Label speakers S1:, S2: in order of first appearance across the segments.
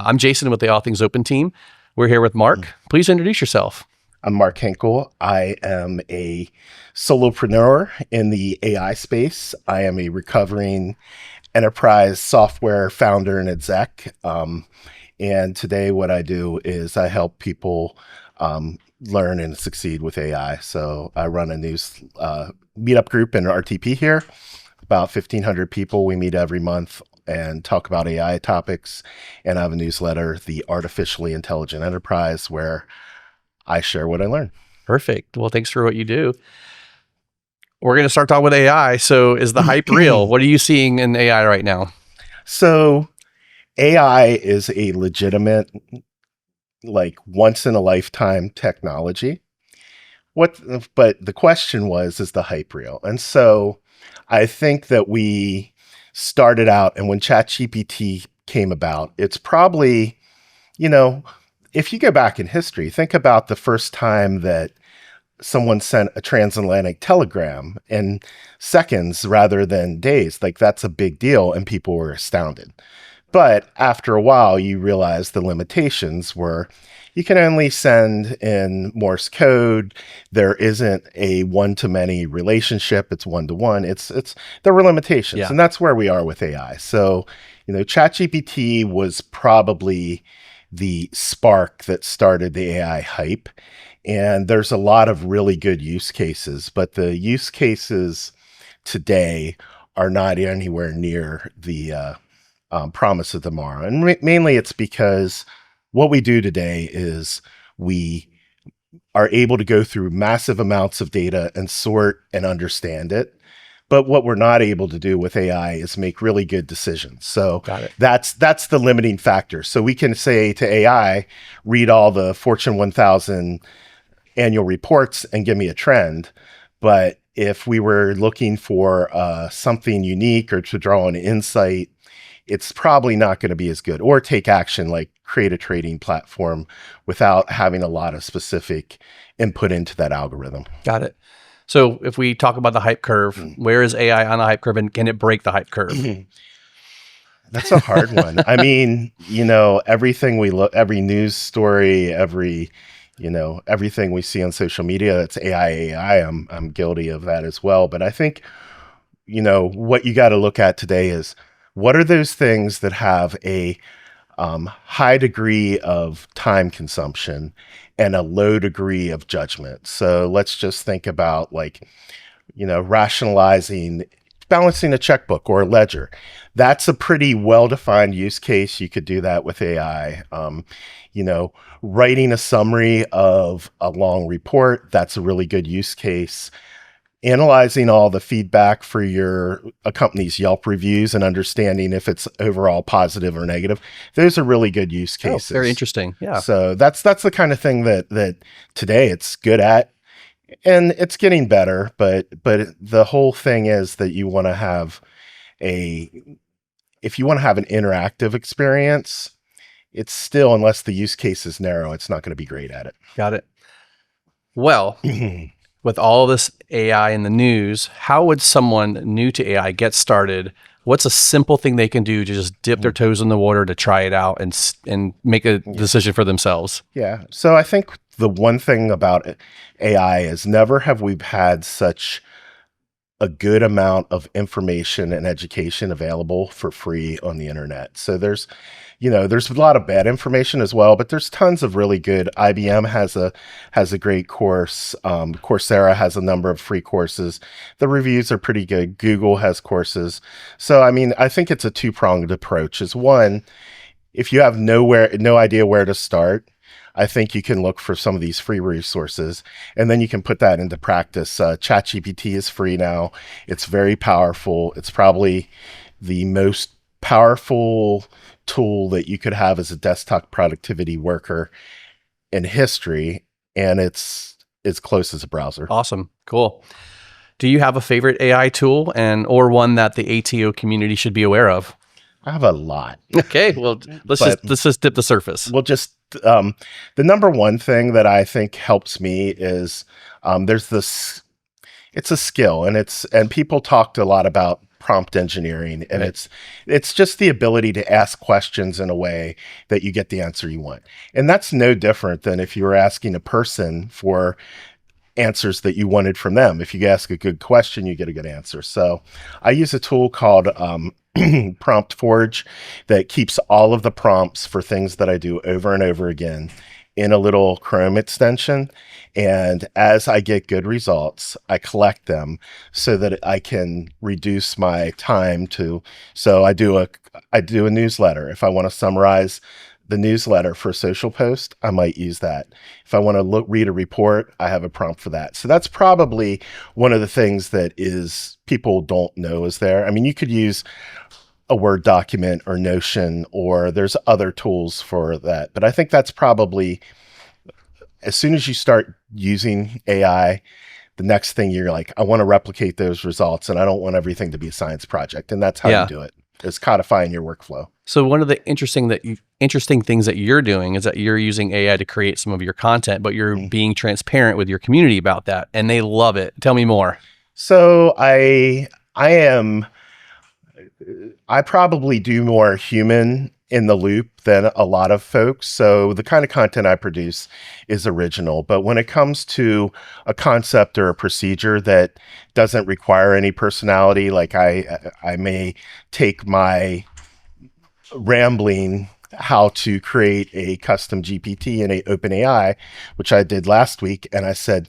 S1: I'm Jason with the All Things Open team. We're here with Mark. Please introduce yourself.
S2: I'm Mark Hinkle. I am a solopreneur in the AI space. I am a recovering enterprise software founder and exec. And today what I do is I help people learn and succeed with AI. So I run a news meetup group in RTP here, about 1,500 people. We meet every month and talk about AI topics. And I have a newsletter, The Artificially Intelligent Enterprise, where I share what I learn.
S1: Perfect. Well, thanks for what you do. We're going to start talking with AI. So is the hype real? What are you seeing in AI right now?
S2: So AI is a legitimate, like once in a lifetime technology. But the question was, is the hype real? And so I think that we started out, and when ChatGPT came about, it's probably, if you go back in history, think about the first time that someone sent a transatlantic telegram in seconds rather than days. Like, that's a big deal, and people were astounded. But after a while, you realize the limitations were you can only send in Morse code. There isn't a one-to-many relationship. It's one-to-one. There were limitations.
S1: Yeah.
S2: And that's where we are with AI. So, ChatGPT was probably the spark that started the AI hype. And there's a lot of really good use cases, but the use cases today are not anywhere near the promise of tomorrow. And mainly it's because what we do today is we are able to go through massive amounts of data and sort and understand it. But what we're not able to do with AI is make really good decisions. So that's the limiting factor. So we can say to AI, read all the Fortune 1000 annual reports and give me a trend. But if we were looking for something unique or to draw an insight, it's probably not going to be as good. Or take action, like create a trading platform without having a lot of specific input into that algorithm.
S1: Got it. So if we talk about the hype curve, where is AI on the hype curve, and can it break the hype curve?
S2: That's a hard one. I mean, everything we look, every news story, everything we see on social media, it's AI. I'm guilty of that as well. But I think, what you got to look at today is what are those things that have a high degree of time consumption and a low degree of judgment. So let's just think about rationalizing, balancing a checkbook or a ledger. That's a pretty well-defined use case. You could do that with AI. Writing a summary of a long report, that's a really good use case. Analyzing all the feedback for a company's Yelp reviews and understanding if it's overall positive or negative. Those are really good use cases.
S1: Oh, very interesting. Yeah.
S2: So that's the kind of thing that today it's good at, and it's getting better. But the whole thing is that if you want to have an interactive experience, it's still, unless the use case is narrow, it's not going to be great at it.
S1: Got it. Well, with all this AI in the news, how would someone new to AI get started? What's a simple thing they can do to just dip their toes in the water to try it out and make a decision for themselves?
S2: Yeah. So I think the one thing about AI is never have we had such a good amount of information and education available for free on the internet. So there's a lot of bad information as well, but there's tons of really good. IBM has a great course. Coursera has a number of free courses. The reviews are pretty good. Google has courses. So, I think it's a two-pronged approach. Is one, if you have no idea where to start, I think you can look for some of these free resources, and then you can put that into practice. ChatGPT is free now. It's very powerful. It's probably the most powerful tool that you could have as a desktop productivity worker in history, and it's as close as a browser.
S1: Awesome. Cool. Do you have a favorite AI tool or one that the ATO community should be aware of?
S2: I have a lot.
S1: Okay, well, let's just dip the surface.
S2: We'll just the number one thing that I think helps me is there's this. it's a skill, and people talked a lot about prompt engineering, and
S1: Right.
S2: it's just the ability to ask questions in a way that you get the answer you want. And that's no different than if you were asking a person for answers that you wanted from them. If you ask a good question, you get a good answer. So I use a tool called Prompt Forge that keeps all of the prompts for things that I do over and over again in a little Chrome extension. And as I get good results, I collect them so that I can reduce my time to. So I do a newsletter. If I want to summarize the newsletter for a social post, I might use that. If I want to read a report, I have a prompt for that. So that's probably one of the things that is people don't know is there. I mean, you could use a Word document or Notion, or there's other tools for that. But I think that's probably, as soon as you start using AI, the next thing you're like, I want to replicate those results, and I don't want everything to be a science project. And that's how you
S1: Yeah.
S2: do it. It's codifying your workflow.
S1: So one of the interesting things that you're doing is that you're using AI to create some of your content, but you're being transparent with your community about that, and they love it. Tell me more.
S2: So I probably do more human in the loop than a lot of folks. So the kind of content I produce is original. But when it comes to a concept or a procedure that doesn't require any personality, like I may take my rambling how to create a custom GPT in a OpenAI, which I did last week, and I said,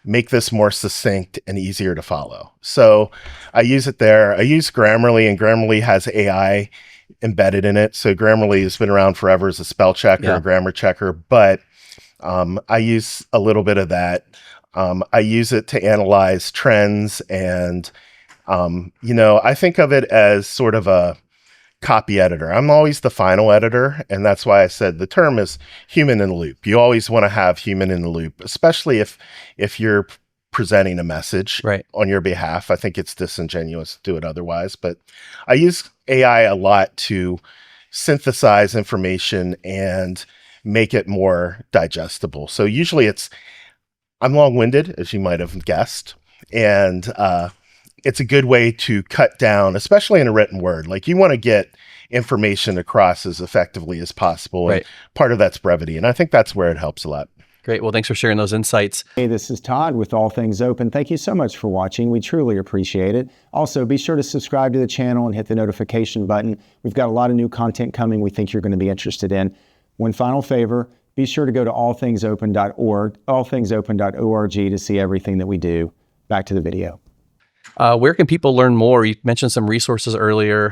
S2: make this more succinct and easier to follow. So I use it there. I use Grammarly, and Grammarly has AI embedded in it. So Grammarly has been around forever as a spell checker, a grammar checker, but I use a little bit of that. I use it to analyze trends, and I think of it as sort of a copy editor. I'm always the final editor, and that's why I said the term is human in the loop. You always want to have human in the loop, especially if you're presenting a message on your behalf. I think it's disingenuous to do it otherwise, but I use AI a lot to synthesize information and make it more digestible. So usually I'm long-winded, as you might have guessed, and it's a good way to cut down, especially in a written word. Like, you want to get information across as effectively as possible. And part of that's brevity. And I think that's where it helps a lot.
S1: Great. Well, thanks for sharing those insights.
S3: Hey, this is Todd with All Things Open. Thank you so much for watching. We truly appreciate it. Also, be sure to subscribe to the channel and hit the notification button. We've got a lot of new content coming we think you're going to be interested in. One final favor, be sure to go to allthingsopen.org, allthingsopen.org to see everything that we do. Back to the video.
S1: Where can people learn more? You mentioned some resources earlier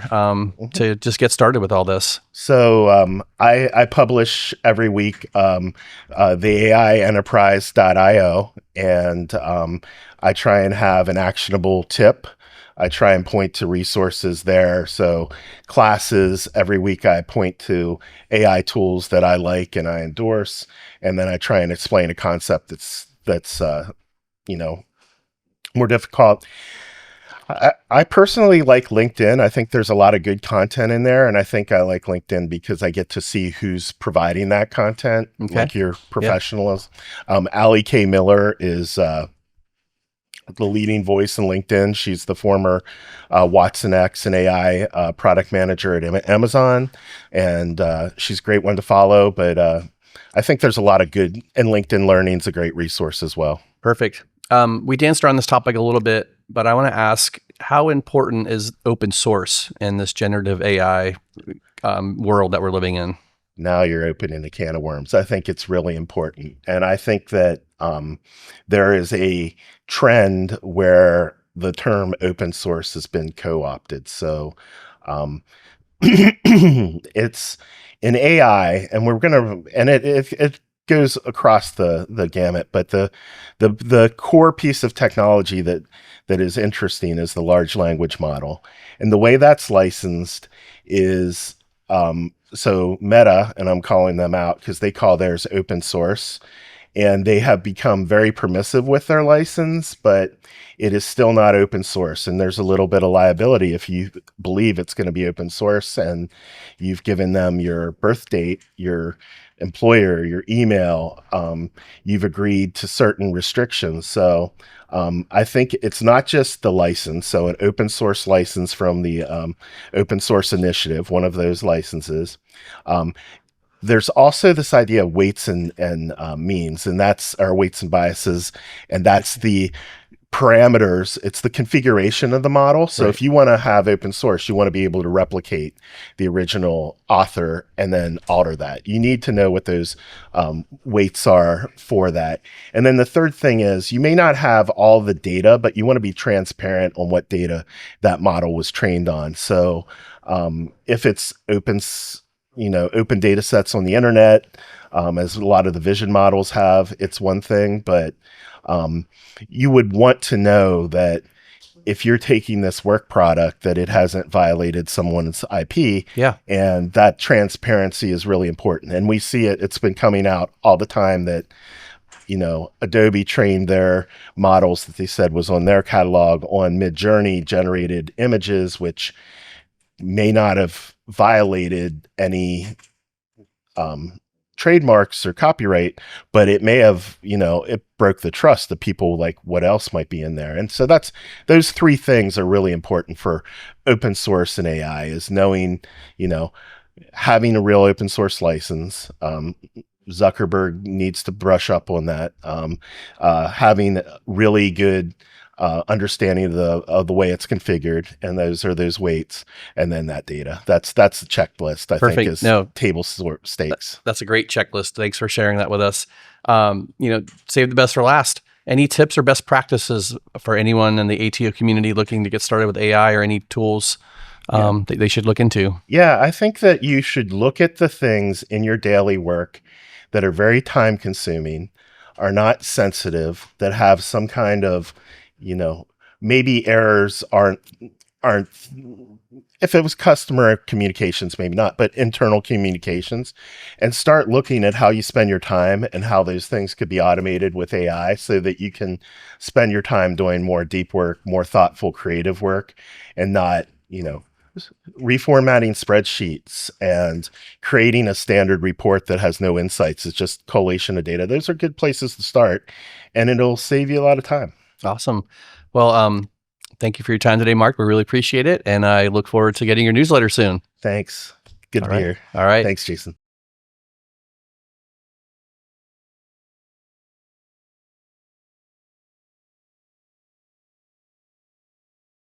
S1: to just get started with all this.
S2: So I publish every week the AIenterprise.io, and I try and have an actionable tip. I try and point to resources there. So classes, every week I point to AI tools that I like and I endorse, and then I try and explain a concept that's more difficult. I personally like LinkedIn. I think there's a lot of good content in there, and I think I like LinkedIn because I get to see who's providing that content, like your professionals. Allie K. Miller is the leading voice in LinkedIn. She's the former Watson X and AI product manager at Amazon, and she's a great one to follow. But I think there's a lot of good, and LinkedIn Learning's a great resource as well.
S1: Perfect. We danced around this topic a little bit, but I want to ask, how important is open source in this generative AI world that we're living in?
S2: Now you're opening a can of worms. I think it's really important. And I think that there is a trend where the term open source has been co-opted. So it's in AI, and it goes across the gamut, but the core piece of technology that is interesting is the large language model, and the way that's licensed is so Meta, and I'm calling them out because they call theirs open source, and they have become very permissive with their license, but it is still not open source. And there's a little bit of liability if you believe it's going to be open source and you've given them your birth date, your employer, your email, you've agreed to certain restrictions. So I think it's not just the license. So an open source license from the Open Source Initiative, one of those licenses. There's also this idea of weights and means, and that's our weights and biases, and that's the parameters. It's the configuration of the model. So
S1: Right.
S2: if you want to have open source, you want to be able to replicate the original author and then alter that. You need to know what those weights are for that. And then the third thing is you may not have all the data, but you want to be transparent on what data that model was trained on. So if it's open data sets on the internet, as a lot of the vision models have, it's one thing, but you would want to know that if you're taking this work product, that it hasn't violated someone's IP.
S1: Yeah.
S2: And that transparency is really important. And we see it's been coming out all the time that, Adobe trained their models that they said was on their catalog on Mid-Journey generated images, which may not have violated any trademarks or copyright, but it may have, it broke the trust of people, like what else might be in there. And so those three things are really important for open source and AI, is knowing, having a real open source license. Zuckerberg needs to brush up on that. Having really good understanding of the way it's configured, and those weights, and then that data. That's the checklist. I think is table stakes.
S1: That's a great checklist. Thanks for sharing that with us. Save the best for last. Any tips or best practices for anyone in the ATO community looking to get started with AI, or any tools that they should look into?
S2: Yeah, I think that you should look at the things in your daily work that are very time consuming, are not sensitive, that have some kind of, maybe errors aren't, if it was customer communications, maybe not, but internal communications, and start looking at how you spend your time and how those things could be automated with AI so that you can spend your time doing more deep work, more thoughtful, creative work, and not, reformatting spreadsheets and creating a standard report that has no insights. It's just collation of data. Those are good places to start, and it'll save you a lot of time.
S1: Awesome. Well, thank you for your time today, Mark. We really appreciate it. And I look forward to getting your newsletter soon.
S2: Thanks. Good to be here.
S1: All right.
S2: Thanks, Jason.